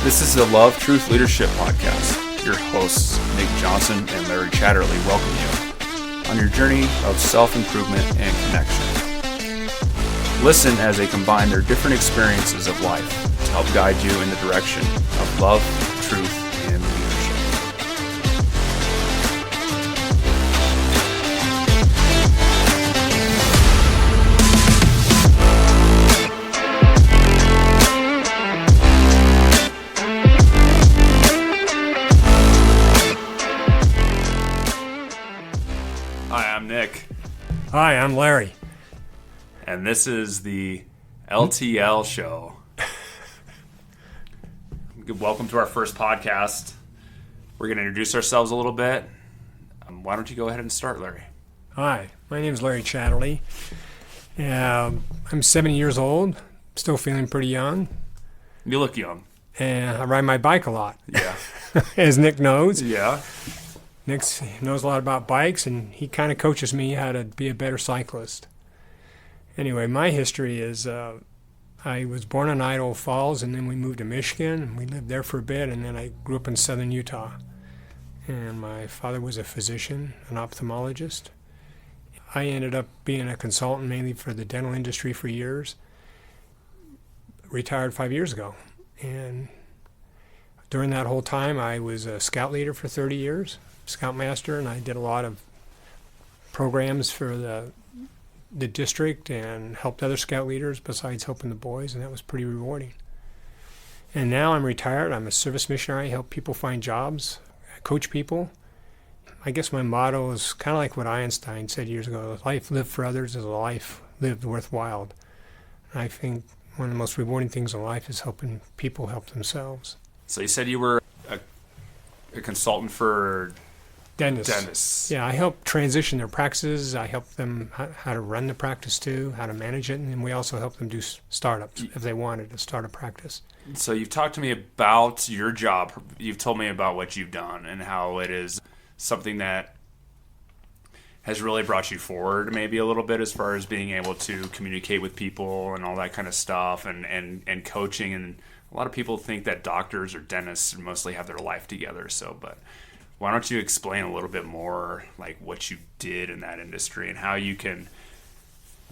This is the Love Truth Leadership Podcast. Your hosts, Nick Johnson and Larry Chatterley, welcome you on your journey of self-improvement and connection. Listen as they combine their different experiences of life to help guide you in the direction of love, truth, and leadership. Hi, I'm Nick. Hi, I'm Larry. And this is the LTL show. Welcome to our first podcast. We're going to introduce ourselves a little bit. Why don't you go ahead and start, Larry? Hi, my name is Larry Chatterley. I'm 70 years old, still feeling pretty young. You look young. And I ride my bike a lot, Yeah. as Nick knows. Yeah. Nick knows a lot about bikes, and he kind of coaches me how to be a better cyclist. Anyway, my history is I was born in Idaho Falls, and then we moved to Michigan, and we lived there for a bit, and then I grew up in southern Utah. And my father was a physician, an ophthalmologist. I ended up being a consultant mainly for the dental industry for years. Retired 5 years ago. And during that whole time, I was a scout leader for 30 years, scoutmaster, and I did a lot of programs for the district and helped other scout leaders besides helping the boys, and that was pretty rewarding. And now I'm retired. I'm a service missionary. I help people find jobs. I coach people. I guess my motto is kind of like what Einstein said years ago: life lived for others is a life lived worthwhile. And I think one of the most rewarding things in life is helping people help themselves. So you said you were a consultant for dentists. Yeah, I help transition their practices. I help them how to run the practice too, how to manage it, and then we also help them do startups if they wanted to start a practice. So you've talked to me about your job. You've told me about what you've done and how it is something that has really brought you forward maybe a little bit as far as being able to communicate with people and all that kind of stuff and coaching. And a lot of people think that doctors or dentists mostly have their life together. But why don't you explain a little bit more like what you did in that industry and how you can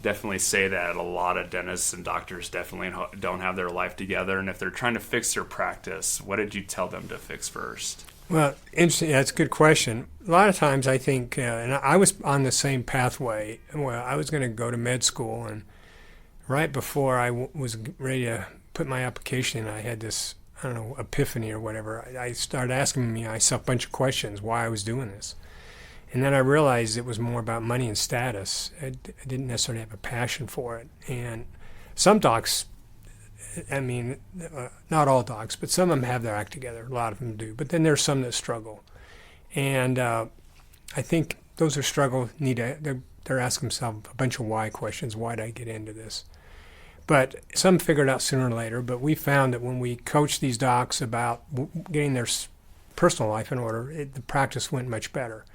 definitely say that a lot of dentists and doctors definitely don't have their life together. And if they're trying to fix their practice, what did you tell them to fix first? Well, interesting. That's a good question. A lot of times I think, and I was on the same pathway. Well, I was going to go to med school, and right before I was ready to put my application in, I had this, I don't know, epiphany or whatever. I started asking myself a bunch of questions why I was doing this. And then I realized it was more about money and status. I didn't necessarily have a passion for it. And some docs, I mean, not all docs, but some of them have their act together. A lot of them do. But then there's some that struggle. And I think those who struggle they're asking themselves a bunch of why questions. Why did I get into this? But some figured out sooner or later. But we found that when we coached these docs about getting their personal life in order, the practice went much better.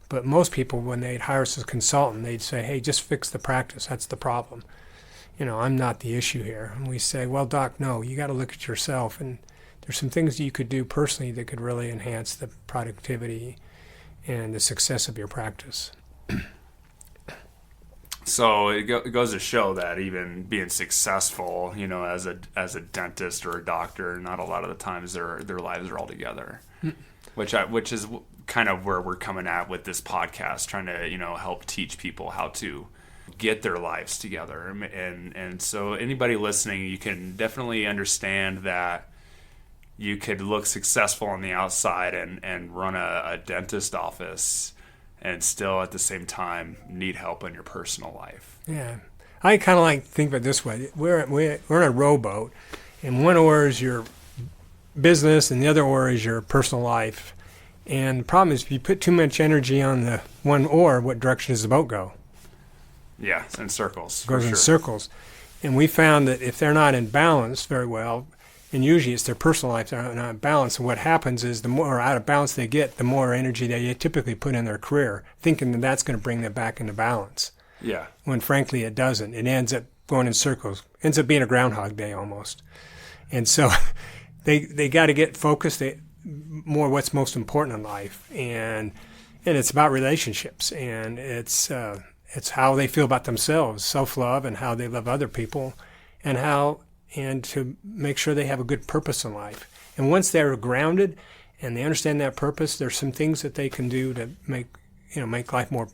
But most people, when they'd hire us as a consultant, they'd say, hey, just fix the practice. That's the problem. You know, I'm not the issue here. And we say, well, doc, no, you got to look at yourself. And there's some things you could do personally that could really enhance the productivity and the success of your practice. So it goes to show that even being successful, you know, as a dentist or a doctor, not a lot of the times their lives are all together, which is kind of where we're coming at with this podcast, trying to, you know, help teach people how to get their lives together. And so anybody listening, you can definitely understand that you could look successful on the outside and run a dentist office and still at the same time need help in your personal life. Yeah. I kind of like to think of it this way. We're in a rowboat, and one oar is your business and the other oar is your personal life. And the problem is if you put too much energy on the one oar, what direction does the boat go? Yeah, in circles. It goes in circles. And we found that if they're not in balance very well, and usually it's their personal life, they're not in balance, and what happens is the more out of balance they get, the more energy they typically put in their career, thinking that that's going to bring them back into balance. Yeah. When frankly it doesn't. It ends up going in circles. Ends up being a Groundhog Day almost. And so they got to get focused more what's most important in life, and it's about relationships, and it's how they feel about themselves, self-love, and how they love other people, and to make sure they have a good purpose in life. And once they're grounded and they understand that purpose, there's some things that they can do to make life more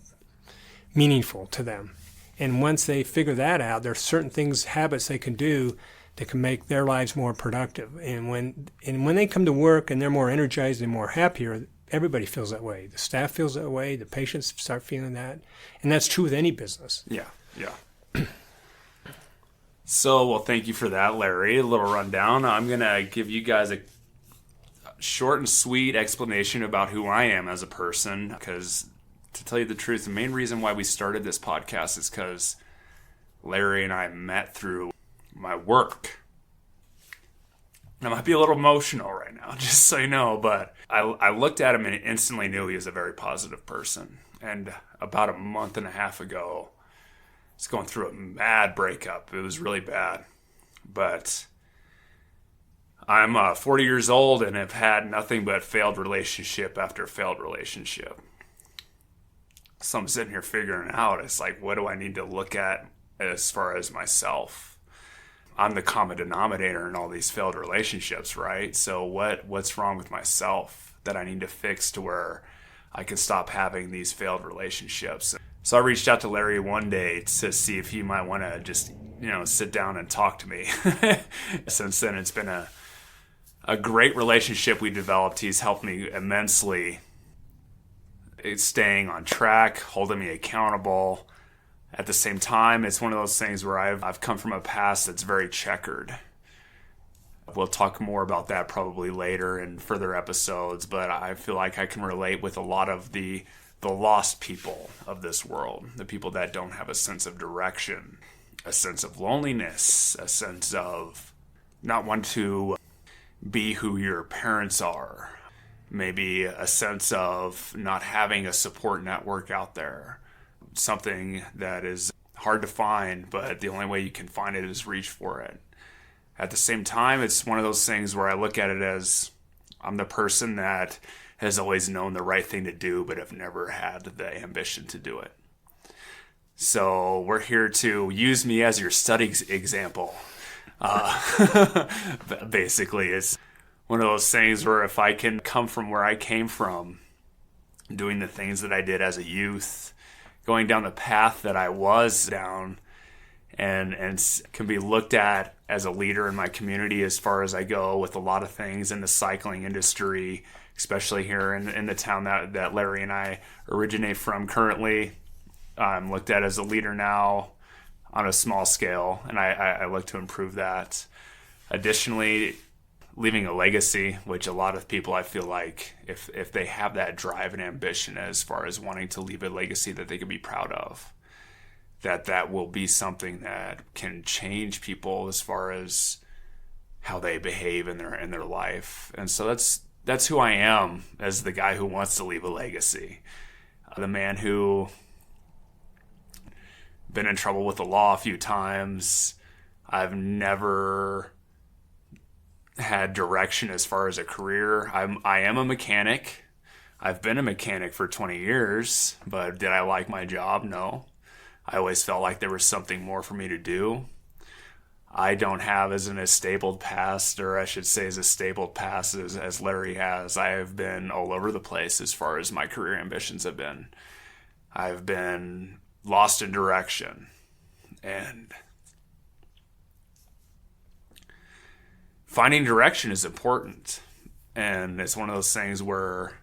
meaningful to them. And once they figure that out, there's certain things, habits they can do that can make their lives more productive. And when they come to work and they're more energized and more happier, everybody feels that way. The staff feels that way. The patients start feeling that. And that's true with any business. Yeah. So, well, thank you for that, Larry. A little rundown. I'm going to give you guys a short and sweet explanation about who I am as a person, because to tell you the truth, the main reason why we started this podcast is because Larry and I met through my work. I might be a little emotional right now, just so you know, but I looked at him and instantly knew he was a very positive person. And about a month and a half ago, I was going through a mad breakup. It was really bad. But I'm 40 years old and have had nothing but failed relationship after failed relationship. So I'm sitting here figuring it out. It's like, what do I need to look at as far as myself? I'm the common denominator in all these failed relationships, right? So what's wrong with myself that I need to fix to where I can stop having these failed relationships? So I reached out to Larry one day to see if he might want to just, sit down and talk to me. Since then, it's been a great relationship we developed. He's helped me immensely. It's staying on track, holding me accountable. At the same time, it's one of those things where I've come from a past that's very checkered. We'll talk more about that probably later in further episodes, but I feel like I can relate with a lot of the lost people of this world, the people that don't have a sense of direction, a sense of loneliness, a sense of not want to be who your parents are, maybe a sense of not having a support network out there, something that is hard to find, but the only way you can find it is reach for it. At the same time, it's one of those things where I look at it as I'm the person that has always known the right thing to do, but have never had the ambition to do it. So we're here to use me as your study example. Basically, it's one of those things where if I can come from where I came from, doing the things that I did as a youth, going down the path that I was down, and can be looked at as a leader in my community as far as I go with a lot of things in the cycling industry, especially here in the town that Larry and I originate from currently. I'm looked at as a leader now on a small scale, and I look to improve that. Additionally, leaving a legacy, which a lot of people, I feel like, if they have that drive and ambition as far as wanting to leave a legacy that they can be proud of, that will be something that can change people as far as how they behave in their life. And so that's who I am as the guy who wants to leave a legacy. The man who been in trouble with the law a few times. I've never had direction as far as a career. I am a mechanic. I've been a mechanic for 20 years, but did I like my job? No. I always felt like there was something more for me to do. I don't have as stable past as Larry has. I have been all over the place as far as my career ambitions have been. I've been lost in direction, and finding direction is important. And it's one of those things where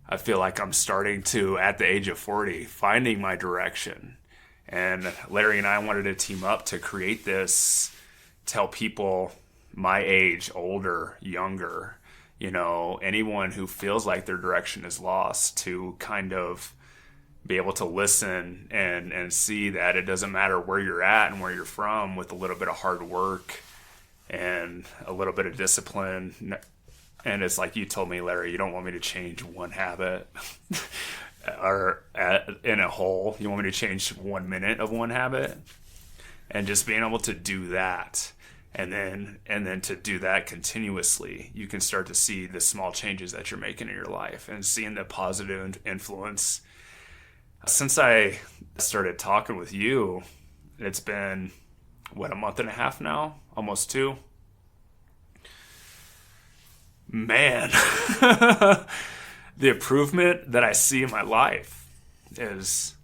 I feel like I'm starting to, at the age of 40, finding my direction. And Larry and I wanted to team up to create this, tell people my age, older, younger, anyone who feels like their direction is lost, to kind of be able to listen and see that it doesn't matter where you're at and where you're from, with a little bit of hard work and a little bit of discipline. And it's like you told me, Larry, you don't want me to change one habit or in a whole. You want me to change 1 minute of one habit, and just being able to do that And then to do that continuously, you can start to see the small changes that you're making in your life and seeing the positive influence. Since I started talking with you, it's been, a month and a half now? Almost 2? Man, the improvement that I see in my life is...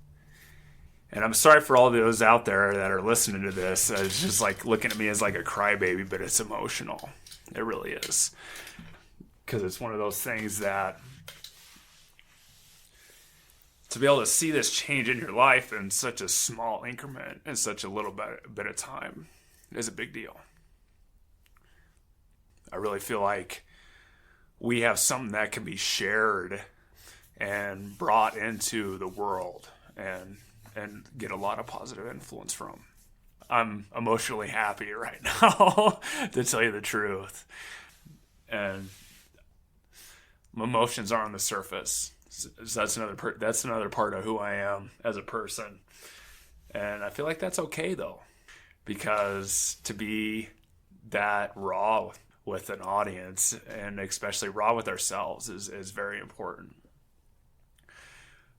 And I'm sorry for all those out there that are listening to this. It's just like looking at me as like a crybaby, but it's emotional. It really is. Because it's one of those things that to be able to see this change in your life in such a small increment in such a little bit of time is a big deal. I really feel like we have something that can be shared and brought into the world and get a lot of positive influence from. I'm emotionally happy right now, to tell you the truth. And my emotions are on the surface. So that's another part of who I am as a person. And I feel like that's okay, though, because to be that raw with an audience, and especially raw with ourselves, is very important.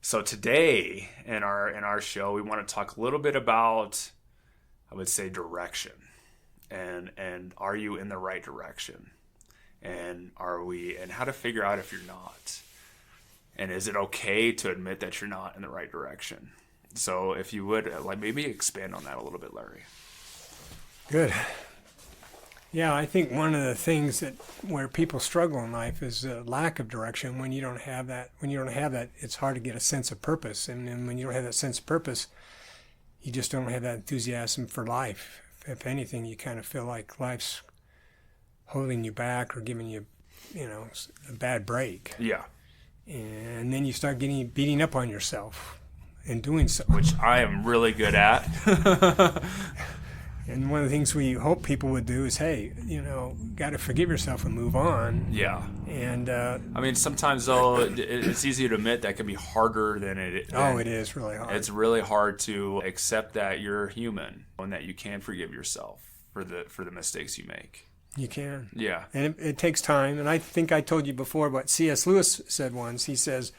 So today in our show, we want to talk a little bit about, I would say, direction, and are you in the right direction, and how to figure out if you're not, and is it okay to admit that you're not in the right direction? So if you would maybe expand on that a little bit, Larry. Good. Yeah, I think one of the things where people struggle in life is a lack of direction. When you don't have that, it's hard to get a sense of purpose. And then when you don't have that sense of purpose, you just don't have that enthusiasm for life. If anything, you kind of feel like life's holding you back or giving you, a bad break. Yeah. And then you start beating up on yourself and doing so. Which I am really good at. And one of the things we hope people would do is, hey, got to forgive yourself and move on. Yeah. And sometimes though, it's easy to admit that can be harder than it. It is really hard. It's really hard to accept that you're human and that you can forgive yourself for the mistakes you make. You can. Yeah. And it takes time. And I think I told you before what C.S. Lewis said once. He says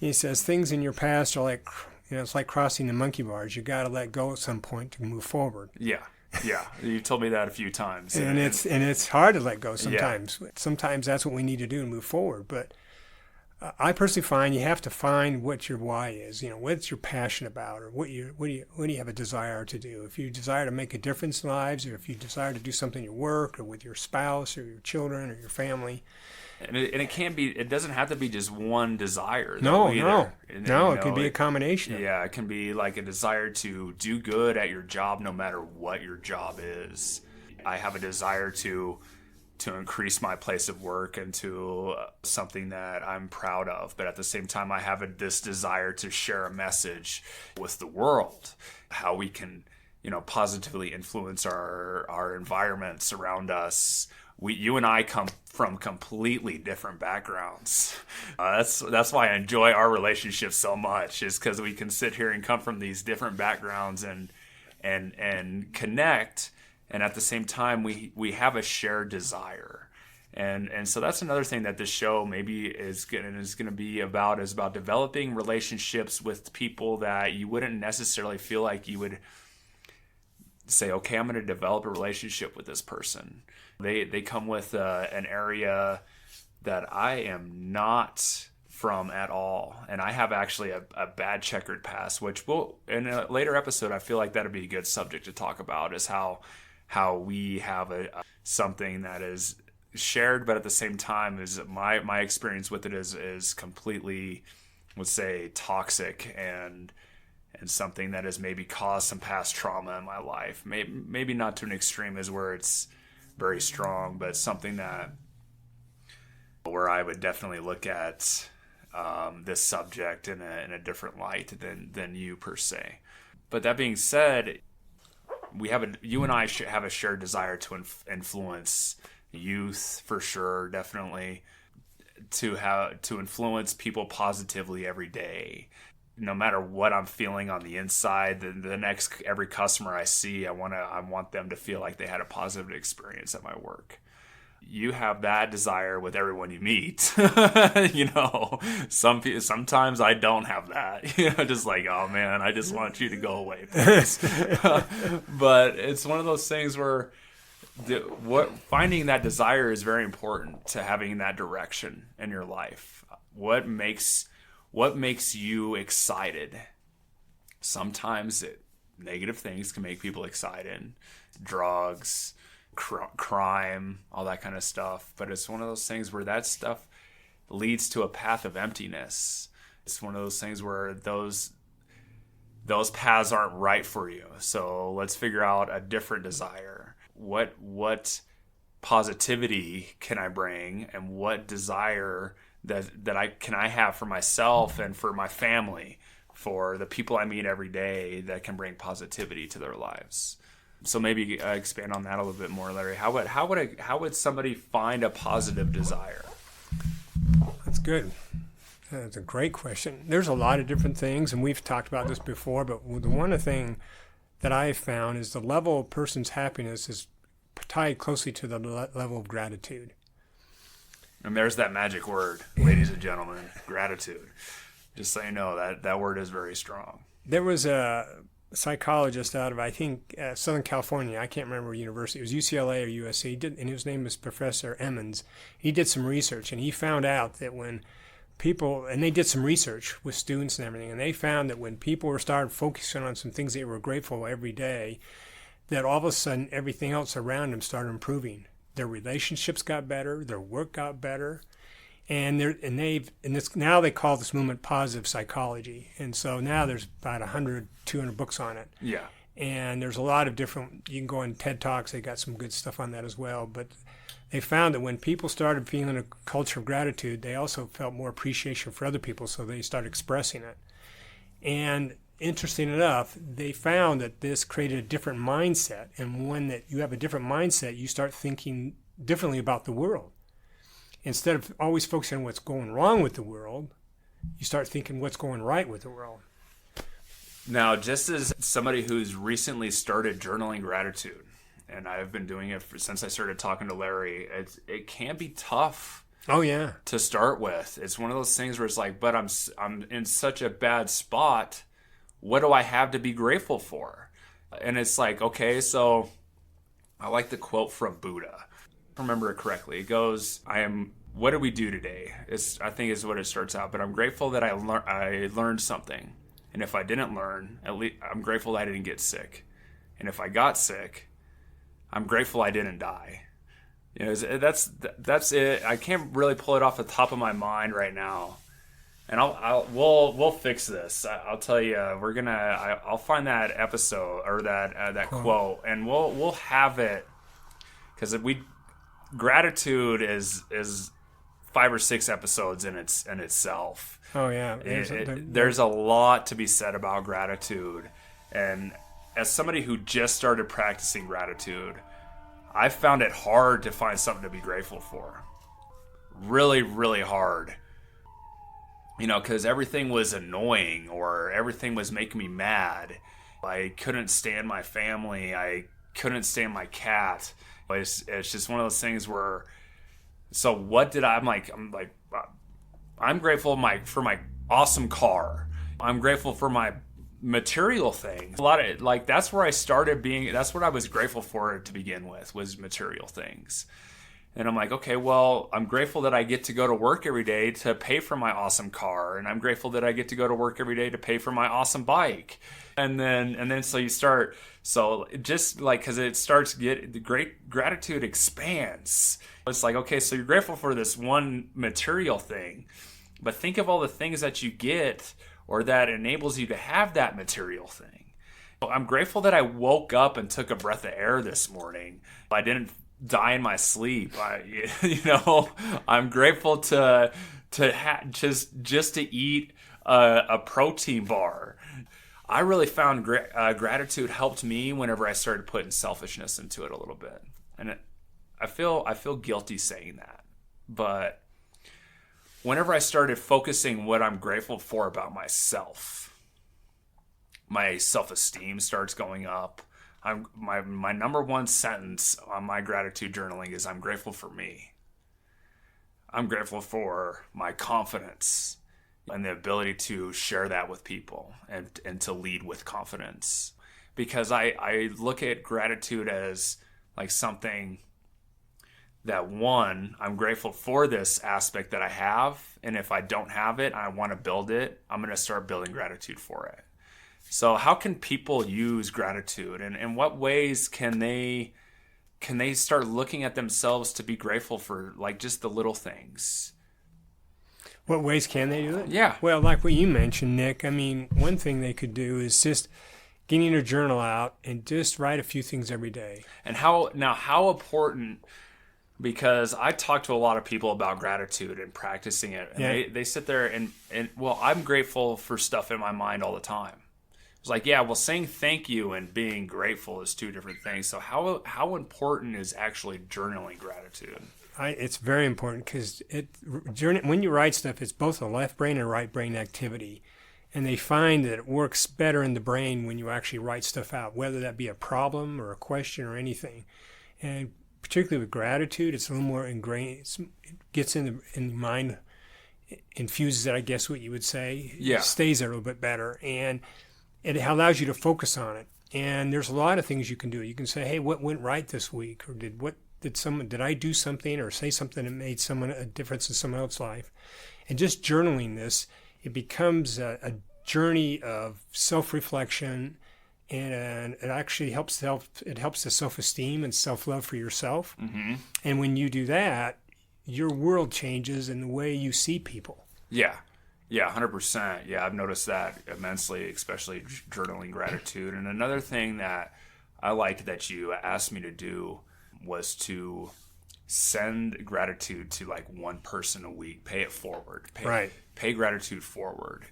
things in your past are like, it's like crossing the monkey bars. You got to let go at some point to move forward. Yeah. Yeah. You've told me that a few times. And it's hard to let go sometimes. Yeah. Sometimes that's what we need to do to move forward. But I personally find you have to find what your why is. What you're passionate about, or what do you have a desire to do. If you desire to make a difference in lives, or if you desire to do something at your work, or with your spouse, or your children, or your family. And it doesn't have to be just one desire. No. It could be a combination. Yeah, it can be like a desire to do good at your job no matter what your job is. I have a desire to increase my place of work into something that I'm proud of. But at the same time, I have this desire to share a message with the world, how we can, positively influence our environments around us. You and I come from completely different backgrounds. That's why I enjoy our relationship so much, is because we can sit here and come from these different backgrounds and connect. And at the same time, we have a shared desire. And so that's another thing that this show maybe is going to be about, is about developing relationships with people that you wouldn't necessarily feel like you would say, okay, I'm going to develop a relationship with this person. They come with an area that I am not from at all. And I have actually a bad checkered past, which will, in a later episode, I feel like that'd be a good subject to talk about, is how we have something that is shared, but at the same time is my experience with it is completely, let's say, toxic and something that has maybe caused some past trauma in my life. Maybe not to an extreme as where it's very strong, but something where I would definitely look at this subject in a different light than you per se. But that being said, you and I have a shared desire to influence youth, for sure, definitely, to influence people positively every day. no matter what I'm feeling on the inside, the next every customer I see, I want them to feel like they had a positive experience at my work. You have that desire with everyone you meet. Sometimes I don't have that. Just like, oh man, I just want you to go away, please. But it's one of those things where finding that desire is very important to having that direction in your life. What makes you excited? Sometimes negative things can make people excited. Drugs, crime, all that kind of stuff. But it's one of those things where that stuff leads to a path of emptiness. It's one of those things where those paths aren't right for you. So let's figure out a different desire. What positivity can I bring, and what desire that I have for myself and for my family, for the people I meet every day, that can bring positivity to their lives. So maybe expand on that a little bit more, Larry. How would somebody find a positive desire? That's good. That's a great question. There's a lot of different things, and we've talked about this before, but the one thing that I've found is the level of a person's happiness is tied closely to the level of gratitude. And there's that magic word, ladies and gentlemen, gratitude. Just so you know, that word is very strong. There was a psychologist out of, I think, Southern California. I can't remember university. It was UCLA or USC. And his name was Professor Emmons. He did some research, and he found out that when people, and they did some research with students and everything, and they found that when people were started focusing on some things they were grateful for every day, that all of a sudden everything else around them started improving. Their relationships got better, their work got better, now they call this movement positive psychology. And so now there's about 100, 200 books on it. Yeah. And there's a lot of different, you can go on TED Talks, they got some good stuff on that as well. But they found that when people started feeling a culture of gratitude, they also felt more appreciation for other people, so they started expressing it. And interesting enough, they found that this created a different mindset. And when that you have a different mindset, you start thinking differently about the world. Instead of always focusing on what's going wrong with the world, you start thinking what's going right with the world. Now, just as somebody who's recently started journaling gratitude, and I've been doing it since I started talking to Larry, it can be tough. Oh yeah. To start with, it's one of those things where it's like, but I'm in such a bad spot. What do I have to be grateful for? And it's like, okay, so I like the quote from Buddha. If I remember it correctly. It goes, what did we do today? I think is what it starts out. But I'm grateful that I learned something. And if I didn't learn, at least I'm grateful I didn't get sick. And if I got sick, I'm grateful I didn't die. That's it. I can't really pull it off the top of my mind right now. And we'll fix this. I'll tell you, I'll find that episode or that quote, and we'll have it, because gratitude is 5 or 6 episodes in itself. Oh yeah, there's a lot to be said about gratitude, and as somebody who just started practicing gratitude, I found it hard to find something to be grateful for. Really, really hard. Because everything was annoying or everything was making me mad. I couldn't stand my family. I couldn't stand my cat. It's just one of those things where, so what did I'm grateful for my awesome car. I'm grateful for my material things. A lot of that's where I started that's what I was grateful for to begin with, was material things. And I'm like, okay, well, I'm grateful that I get to go to work every day to pay for my awesome car. And I'm grateful that I get to go to work every day to pay for my awesome bike. And then so you start, so just because it starts the great gratitude expands. It's like, okay, so you're grateful for this one material thing, but think of all the things that you get or that enables you to have that material thing. I'm grateful that I woke up and took a breath of air this morning. I didn't die in my sleep. I'm grateful to just to eat a protein bar. I really found gratitude helped me whenever I started putting selfishness into it a little bit, and I feel guilty saying that, but whenever I started focusing what I'm grateful for about myself, my self-esteem starts going up. My number one sentence on my gratitude journaling is, I'm grateful for me. I'm grateful for my confidence and the ability to share that with people and to lead with confidence. Because I look at gratitude as like something that, one, I'm grateful for this aspect that I have. And if I don't have it, I want to build it, I'm going to start building gratitude for it. So how can people use gratitude, and in what ways can they start looking at themselves to be grateful for, like, just the little things? What ways can they do it? Yeah. Well, like what you mentioned, Nick, I mean, one thing they could do is just getting a journal out and just write a few things every day. And how important, because I talk to a lot of people about gratitude and practicing it, and they sit there and well, I'm grateful for stuff in my mind all the time. It's like, yeah, well, saying thank you and being grateful is two different things. So how important is actually journaling gratitude? It's very important, because when you write stuff, it's both a left brain and right brain activity. And they find that it works better in the brain when you actually write stuff out, whether that be a problem or a question or anything. And particularly with gratitude, it's a little more ingrained. It gets in the mind, infuses it, I guess what you would say. Yeah. It stays there a little bit better. And it allows you to focus on it. And there's a lot of things you can do. You can say, hey, what went right this week? Or did I do something or say something that made a difference in someone else's life? And just journaling this, it becomes a journey of self-reflection, and it actually helps the self-esteem and self-love for yourself. Mm-hmm. And when you do that, your world changes in the way you see people. Yeah. Yeah, 100%. Yeah, I've noticed that immensely, especially journaling gratitude. And another thing that I liked that you asked me to do was to send gratitude to like one person a week. Pay it forward. Pay gratitude forward.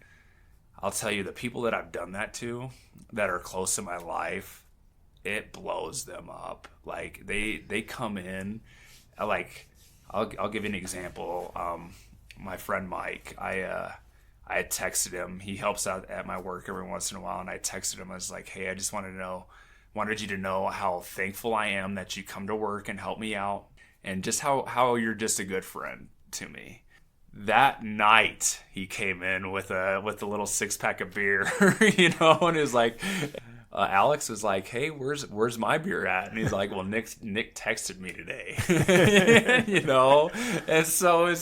I'll tell you, the people that I've done that to, that are close in my life, it blows them up. Like they come in, like I'll give you an example. My friend Mike, I had texted him. He helps out at my work every once in a while, and I texted him. I was like, hey, I just wanted you to know how thankful I am that you come to work and help me out, and just how you're just a good friend to me. That night, he came in with a little 6-pack of beer, and it was like, Alex was like, hey, where's my beer at? And he's like, well, Nick texted me today, and so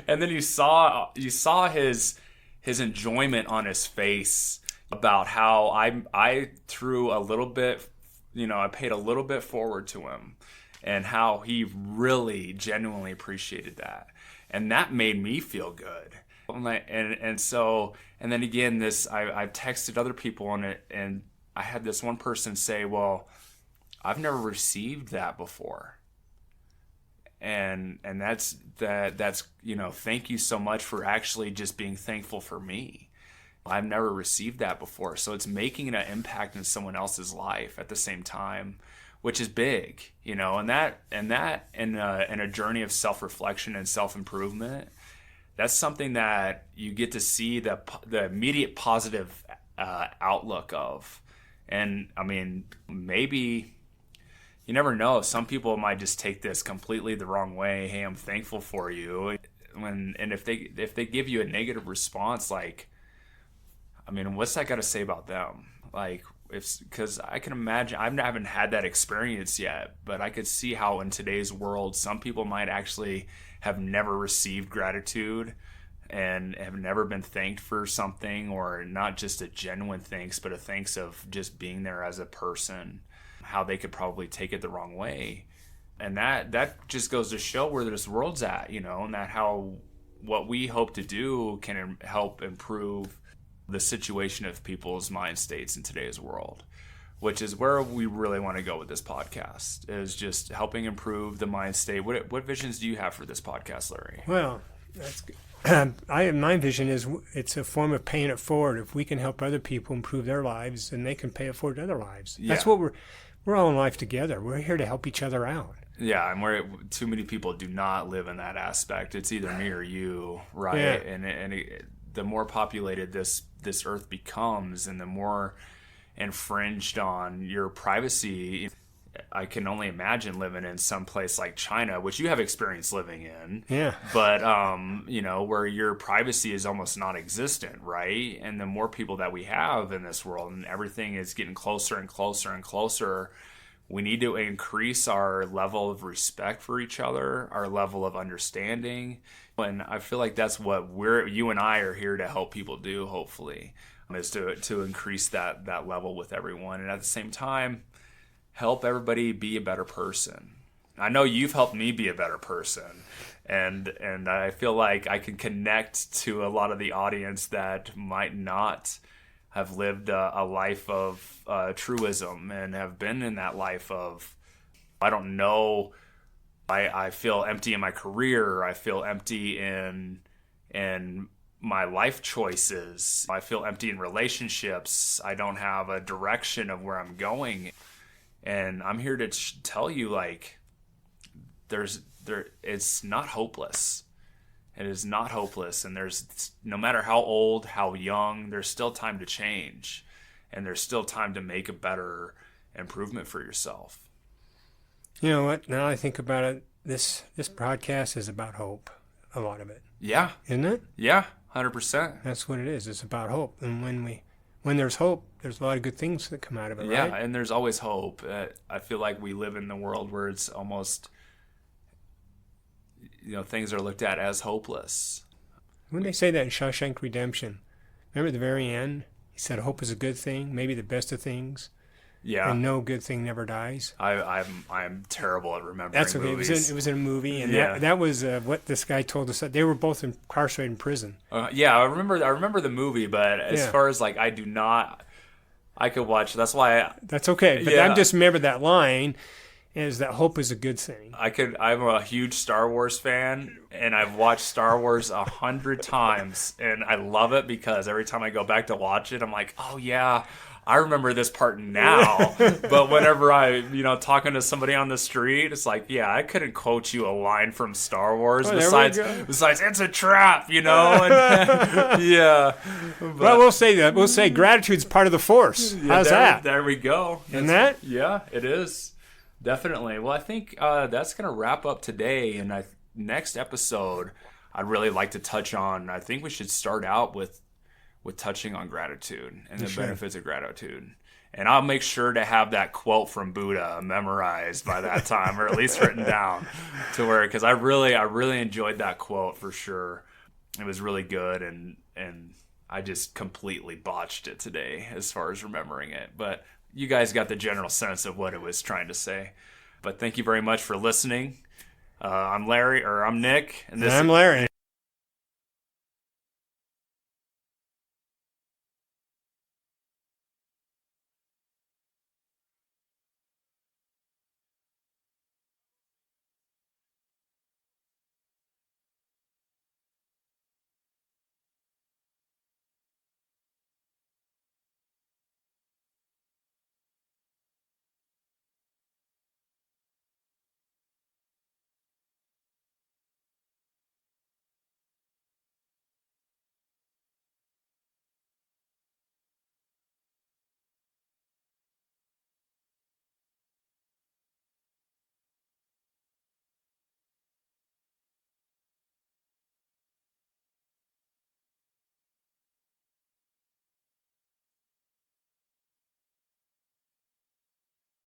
and then you saw his enjoyment on his face about how I threw a little bit, I paid a little bit forward to him, and how he really genuinely appreciated that. And that made me feel good. And then again, I've texted other people on it, and I had this one person say, well, I've never received that before. And that's thank you so much for actually just being thankful for me. I've never received that before. So it's making an impact in someone else's life at the same time, which is big, and that in a journey of self-reflection and self-improvement, that's something that you get to see the immediate positive outlook of. And I mean, maybe you never know. Some people might just take this completely the wrong way. Hey, I'm thankful for you. And if they give you a negative response, like, I mean, what's that got to say about them? Like, because I can imagine, I haven't had that experience yet, but I could see how in today's world, some people might actually have never received gratitude and have never been thanked for something, or not just a genuine thanks, but a thanks of just being there as a person, how they could probably take it the wrong way. And that just goes to show where this world's at, and that how what we hope to do can help improve the situation of people's mind states in today's world, which is where we really want to go with this podcast, is just helping improve the mind state. What visions do you have for this podcast, Larry? Well, that's good. My vision is it's a form of paying it forward. If we can help other people improve their lives, then they can pay it forward to other lives. Yeah. That's what we're all in life together. We're here to help each other out. Yeah, and too many people do not live in that aspect. It's either me or you, right? Yeah. And the more populated this earth becomes, and the more infringed on your privacy. I can only imagine living in some place like China, which you have experience living in. Yeah. But, where your privacy is almost non-existent, right? And the more people that we have in this world and everything is getting closer and closer and closer, we need to increase our level of respect for each other, our level of understanding. And I feel like that's what you and I are here to help people do, hopefully, is to increase that level with everyone. And at the same time, help everybody be a better person. I know you've helped me be a better person, and I feel like I can connect to a lot of the audience that might not have lived a life of truism and have been in that life of, I don't know, I feel empty in my career, I feel empty in my life choices, I feel empty in relationships, I don't have a direction of where I'm going. And I'm here to tell you, like, it's not hopeless. It is not hopeless. And there's, no matter how old, how young, there's still time to change. And there's still time to make a better improvement for yourself. You know what? Now I think about it, this broadcast is about hope. A lot of it. Yeah. Isn't it? Yeah, 100%. That's what it is. It's about hope. And when there's hope, there's a lot of good things that come out of it, right? Yeah, and there's always hope. I feel like we live in the world where it's almost, things are looked at as hopeless. When they say that in Shawshank Redemption, remember at the very end, he said hope is a good thing, maybe the best of things. Yeah. And no good thing never dies. I'm terrible at remembering That's okay. movies. It was in a movie, and Yeah. that was what this guy told us. They were both incarcerated in prison. Yeah, I remember the movie, but as far as like, I could watch. That's why. That's okay. But Yeah. I just remember that line is that hope is a good thing. I'm a huge Star Wars fan, and I've watched Star Wars 100 times, and I love it because every time I go back to watch it, I'm like, oh yeah, I remember this part now. But whenever talking to somebody on the street, it's like, yeah, I couldn't quote you a line from Star Wars besides it's a trap, And, yeah. But, Well, we'll say that. We'll say gratitude's part of the force. How's that? There we go. Isn't that? Yeah, it is. Definitely. Well, I think that's going to wrap up today. And next episode, I'd really like to touch on, I think we should start out with touching on gratitude and the benefits of gratitude. And I'll make sure to have that quote from Buddha memorized by that time, or at least written down, because I really enjoyed that quote for sure. It was really good, and I just completely botched it today as far as remembering it. But you guys got the general sense of what it was trying to say. But thank you very much for listening. I'm Nick. And I'm Larry.